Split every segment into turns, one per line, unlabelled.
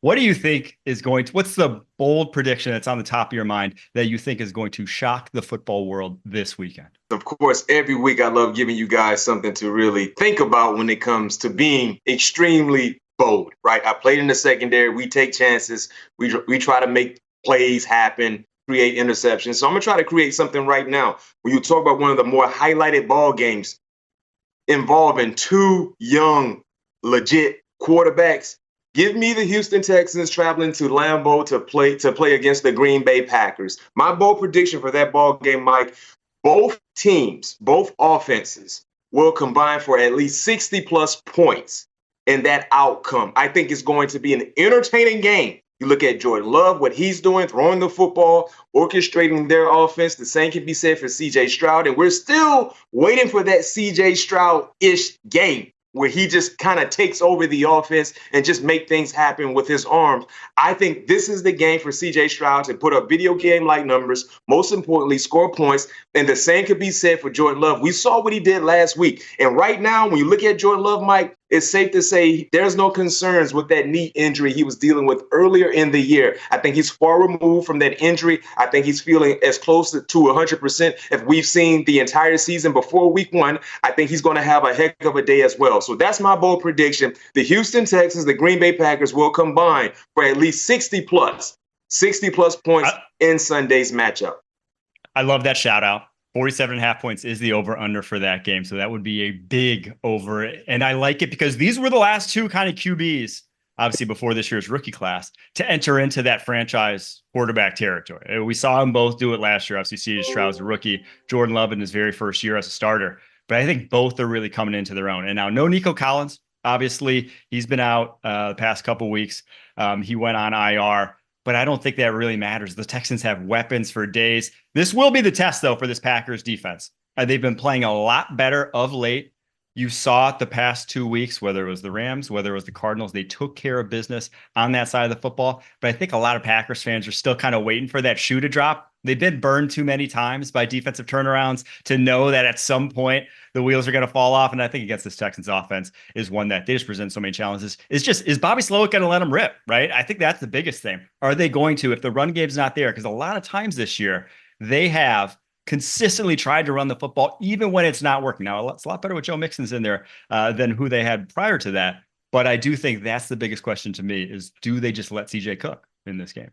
What do you think is going to, what's the bold prediction that's on the top of your mind that you think is going to shock the football world this weekend?
Of course, every week I love giving you guys something to really think about when it comes to being extremely bold, right? I played in the secondary. We take chances. We try to make plays happen, create interceptions. So I'm going to try to create something right now. When you talk about one of the more highlighted ball games involving two young, legit quarterbacks, give me the Houston Texans traveling to Lambeau to play against the Green Bay Packers. My bold prediction for that ball game, Mike, both teams, both offenses will combine for at least 60 plus points in that outcome. I think it's going to be an entertaining game. You look at Jordan Love, what he's doing, throwing the football, orchestrating their offense. The same can be said for CJ Stroud. And we're still waiting for that CJ Stroud-ish game where he just kind of takes over the offense and just make things happen with his arms. I think this is the game for CJ Stroud to put up video game-like numbers, most importantly, score points, and the same could be said for Jordan Love. We saw what he did last week. And right now, when you look at Jordan Love, Mike, it's safe to say there's no concerns with that knee injury he was dealing with earlier in the year. I think he's far removed from that injury. I think he's feeling as close to 100% if we've seen the entire season before week one. I think he's going to have a heck of a day as well. So that's my bold prediction. The Houston Texans, the Green Bay Packers will combine for at least 60 plus points in Sunday's matchup.
I love that shout out. 47.5 points is the over under for that game. So that would be a big over. And I like it because these were the last two kind of QBs, obviously before this year's rookie class, to enter into that franchise quarterback territory. We saw them both do it last year. Obviously, CJ Stroud's a rookie, Jordan Love in his very first year as a starter. But I think both are really coming into their own. And now no Nico Collins. Obviously, he's been out the past couple weeks. He went on IR. But I don't think that really matters. The Texans have weapons for days. This will be the test, though, for this Packers defense. They've been playing a lot better of late. You saw it the past 2 weeks, whether it was the Rams, whether it was the Cardinals. They took care of business on that side of the football. But I think a lot of Packers fans are still kind of waiting for that shoe to drop. They've been burned too many times by defensive turnarounds to know that at some point the wheels are going to fall off. And I think against this Texans offense is one that they just present so many challenges. Is Bobby Slowick going to let them rip, right? I think that's the biggest thing. Are they going to, if the run game's not there? Because a lot of times this year, they have consistently tried to run the football, even when it's not working. Now, it's a lot better with Joe Mixon's in there than who they had prior to that. But I do think that's the biggest question to me is, do they just let CJ cook in this game?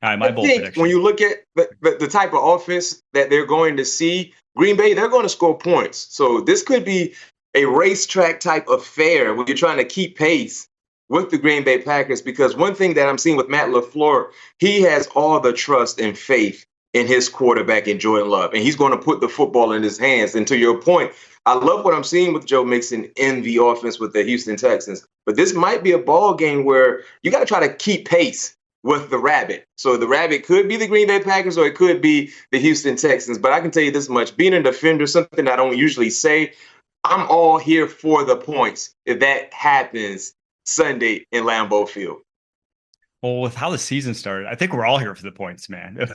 All right, my bold prediction.
When you look at the type of offense that they're going to see, Green Bay, they're going to score points. So this could be a racetrack type affair when you're trying to keep pace with the Green Bay Packers. Because one thing that I'm seeing with Matt LaFleur, he has all the trust and faith in his quarterback in Jordan Love, and he's going to put the football in his hands. And to your point, I love what I'm seeing with Joe Mixon in the offense with the Houston Texans. But this might be a ball game where you got to try to keep pace with the rabbit. So the rabbit could be the Green Bay Packers or it could be the Houston Texans. But I can tell you this much, being a defender, something I don't usually say, I'm all here for the points if that happens Sunday in Lambeau Field.
Well, with how the season started, I think we're all here for the points, man.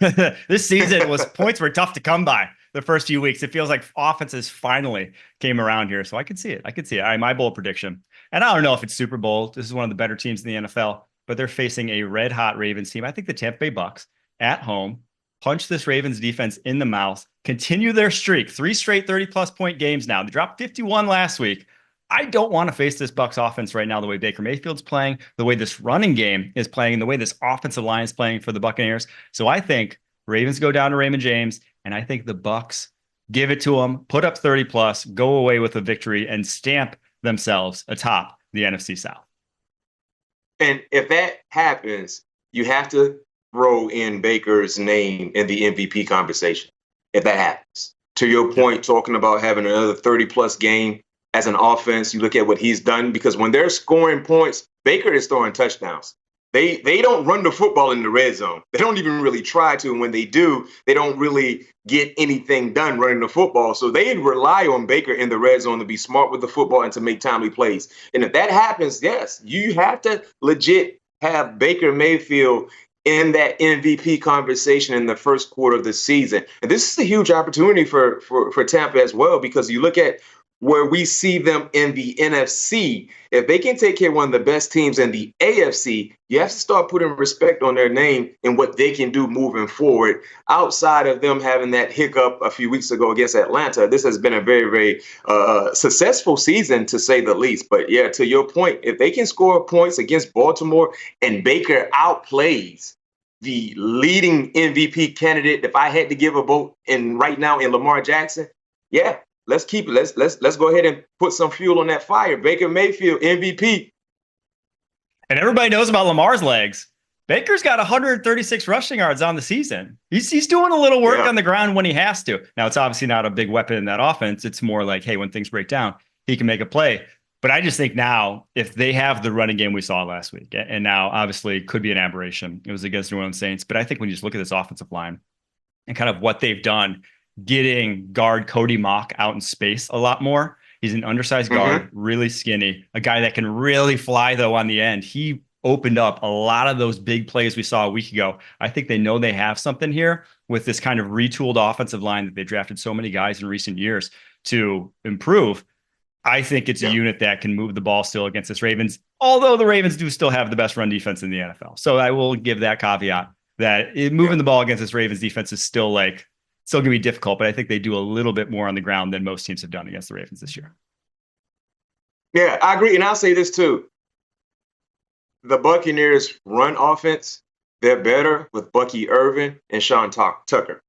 This season points were tough to come by the first few weeks. It feels like offenses finally came around here. So I can see it. All right, my bold prediction. And I don't know if it's Super Bowl. This is one of the better teams in the NFL, but they're facing a red hot Ravens team. I think the Tampa Bay Bucs at home punch this Ravens defense in the mouth, continue their streak, 3 straight 30-plus point games now. They dropped 51 last week. I don't want to face this Bucs offense right now, the way Baker Mayfield's playing, the way this running game is playing, and the way this offensive line is playing for the Buccaneers. So I think Ravens go down to Raymond James, and I think the Bucs give it to them, put up 30-plus, go away with a victory, and stamp themselves atop the NFC South.
And if that happens, you have to throw in Baker's name in the MVP conversation, if that happens. To your point, talking about having another 30-plus game, as an offense, you look at what he's done, because when they're scoring points, Baker is throwing touchdowns. They don't run the football in the red zone. They don't even really try to. And when they do, they don't really get anything done running the football. So they rely on Baker in the red zone to be smart with the football and to make timely plays. And if that happens, yes, you have to legit have Baker Mayfield in that MVP conversation in the first quarter of the season. And this is a huge opportunity for Tampa as well, because you look at where we see them in the NFC. If they can take care of one of the best teams in the AFC, you have to start putting respect on their name and what they can do moving forward. Outside of them having that hiccup a few weeks ago against Atlanta, this has been a very, very successful season, to say the least. But yeah, to your point, if they can score points against Baltimore and Baker outplays the leading MVP candidate, if I had to give a vote right now in Lamar Jackson, yeah, let's keep it. Let's go ahead and put some fuel on that fire. Baker Mayfield, MVP.
And everybody knows about Lamar's legs. Baker's got 136 rushing yards on the season. He's doing a little work on the ground when he has to. Now, it's obviously not a big weapon in that offense. It's more like, hey, when things break down, he can make a play. But I just think now, if they have the running game we saw last week, and now obviously it could be an aberration. It was against New Orleans Saints. But I think when you just look at this offensive line and kind of what they've done, getting guard Cody Mock out in space a lot more. He's an undersized guard, really skinny, a guy that can really fly, though, on the end. He opened up a lot of those big plays we saw a week ago. I think they know they have something here with this kind of retooled offensive line that they drafted so many guys in recent years to improve. I think it's a unit that can move the ball still against this Ravens, although the Ravens do still have the best run defense in the NFL. So I will give that caveat that moving the ball against this Ravens defense is still going to be difficult, but I think they do a little bit more on the ground than most teams have done against the Ravens this year.
Yeah, I agree. And I'll say this too. The Buccaneers run offense, they're better with Bucky Irvin and Sean Tucker.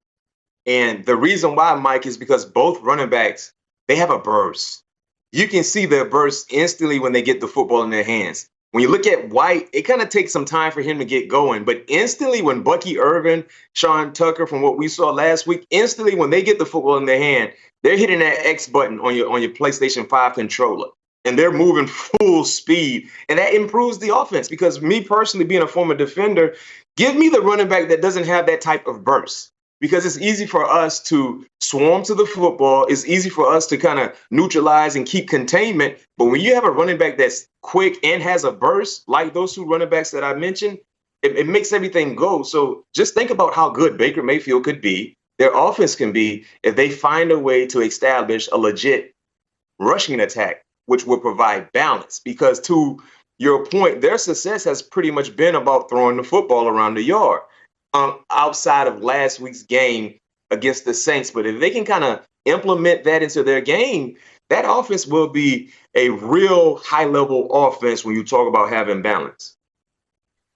And the reason why, Mike, is because both running backs, they have a burst. You can see their burst instantly when they get the football in their hands. When you look at White, it kind of takes some time for him to get going. But instantly when Bucky Irvin, Sean Tucker, from what we saw last week, instantly when they get the football in their hand, they're hitting that X button on your PlayStation 5 controller. And they're moving full speed. And that improves the offense because me personally, being a former defender, give me the running back that doesn't have that type of burst. Because it's easy for us to swarm to the football. It's easy for us to kind of neutralize and keep containment. But when you have a running back that's quick and has a burst, like those two running backs that I mentioned, it makes everything go. So just think about how good Baker Mayfield could be, their offense can be, if they find a way to establish a legit rushing attack, which will provide balance. Because to your point, their success has pretty much been about throwing the football around the yard. Outside of last week's game against the Saints. But if they can kind of implement that into their game, that offense will be a real high-level offense when you talk about having balance.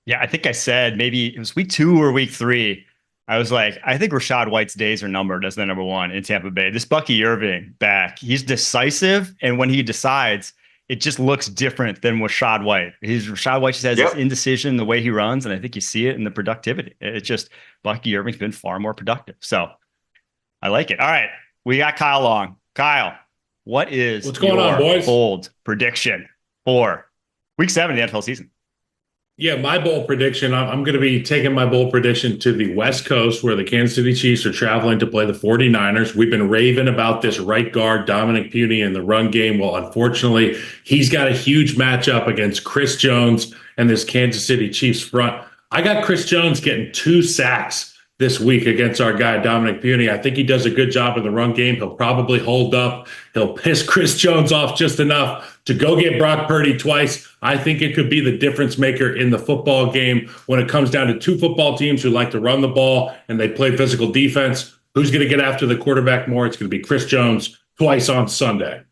Yeah, I think I said maybe it was week 2 or week 3. I was like, I think Rachaad White's days are numbered as the number 1 in Tampa Bay. This Bucky Irving back, he's decisive, and when he decides, it just looks different than Rachaad White. Rachaad White just has this indecision, the way he runs, and I think you see it in the productivity. It's just Bucky Irving's been far more productive. So I like it. All right, we got Kyle Long. Kyle, what's going on, boys? Bold prediction for week 7 of the NFL season?
Yeah, my bold prediction, I'm going to be taking my bold prediction to the West Coast where the Kansas City Chiefs are traveling to play the 49ers. We've been raving about this right guard, Dominic Puni, in the run game. Well, unfortunately, he's got a huge matchup against Chris Jones and this Kansas City Chiefs front. I got Chris Jones getting 2 sacks this week against our guy, Dominic Puni. I think he does a good job in the run game. He'll probably hold up. He'll piss Chris Jones off just enough to go get Brock Purdy twice. I think it could be the difference maker in the football game when it comes down to 2 football teams who like to run the ball and they play physical defense. Who's going to get after the quarterback more? It's going to be Chris Jones twice on Sunday.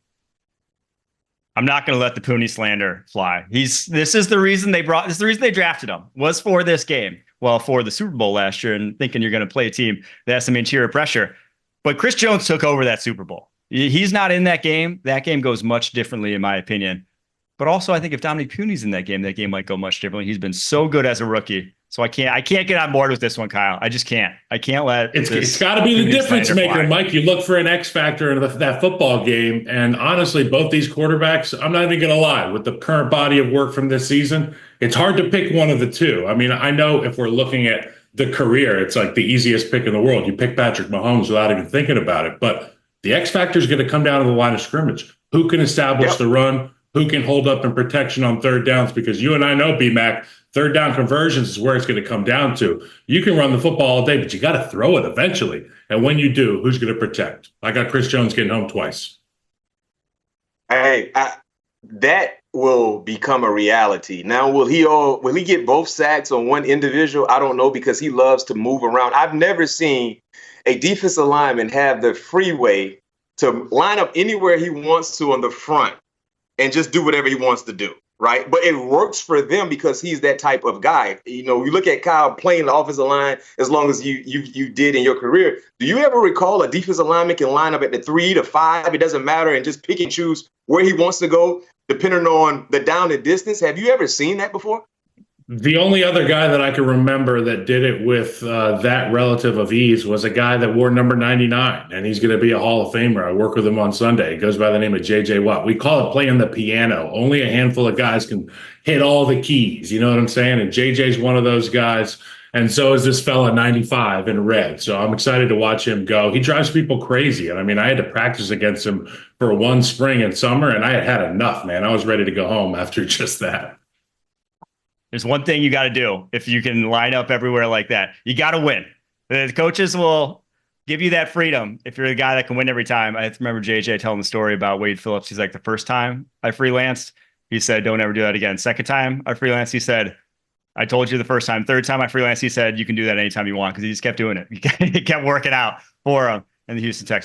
I'm not going to let the Puni slander fly. This is the reason they drafted him, was for this game. Well, for the Super Bowl last year, and thinking you're going to play a team that has some interior pressure. But Chris Jones took over that Super Bowl. He's not in that game. That game goes much differently, in my opinion. But also, I think if Dominic Puni's in that game might go much differently. He's been so good as a rookie. So I can't get on board with this one, Kyle. I just can't. I can't let
it's got to be the difference maker, fly. Mike. You look for an X factor in that football game, and honestly, both these quarterbacks, I'm not even going to lie, with the current body of work from this season, it's hard to pick one of the two. I mean, I know if we're looking at the career, it's like the easiest pick in the world. You pick Patrick Mahomes without even thinking about it, but the X factor is going to come down to the line of scrimmage. Who can establish the run? Who can hold up in protection on third downs? Because you and I know, B-Mac, third down conversions is where it's going to come down to. You can run the football all day, but you got to throw it eventually. And when you do, who's going to protect? I got Chris Jones getting home twice.
That will become a reality. Now, will he get both sacks on one individual? I don't know, because he loves to move around. I've never seen a defensive lineman have the freeway to line up anywhere he wants to on the front and just do whatever he wants to do, right? But it works for them because he's that type of guy. You know, you look at Kyle playing the offensive line as long as you did in your career. Do you ever recall a defensive lineman can line up at the 3 to 5, it doesn't matter, and just pick and choose where he wants to go depending on the down and distance? Have you ever seen that before?
The only other guy that I can remember that did it with that relative of ease was a guy that wore number 99, and he's going to be a Hall of Famer. I work with him on Sunday. He goes by the name of J.J. Watt. We call it playing the piano. Only a handful of guys can hit all the keys. You know what I'm saying? And J.J.'s one of those guys, and so is this fella 95 in red. So I'm excited to watch him go. He drives people crazy. And I mean, I had to practice against him for one spring and summer, and I had enough, man. I was ready to go home after just that.
There's one thing you got to do if you can line up everywhere like that. You got to win. The coaches will give you that freedom if you're the guy that can win every time. I remember JJ telling the story about Wade Phillips. He's like, the first time I freelanced, he said, don't ever do that again. Second time I freelanced, he said, I told you the first time. Third time I freelanced, he said, you can do that anytime you want, because he just kept doing it. He kept working out for him in the Houston Texans.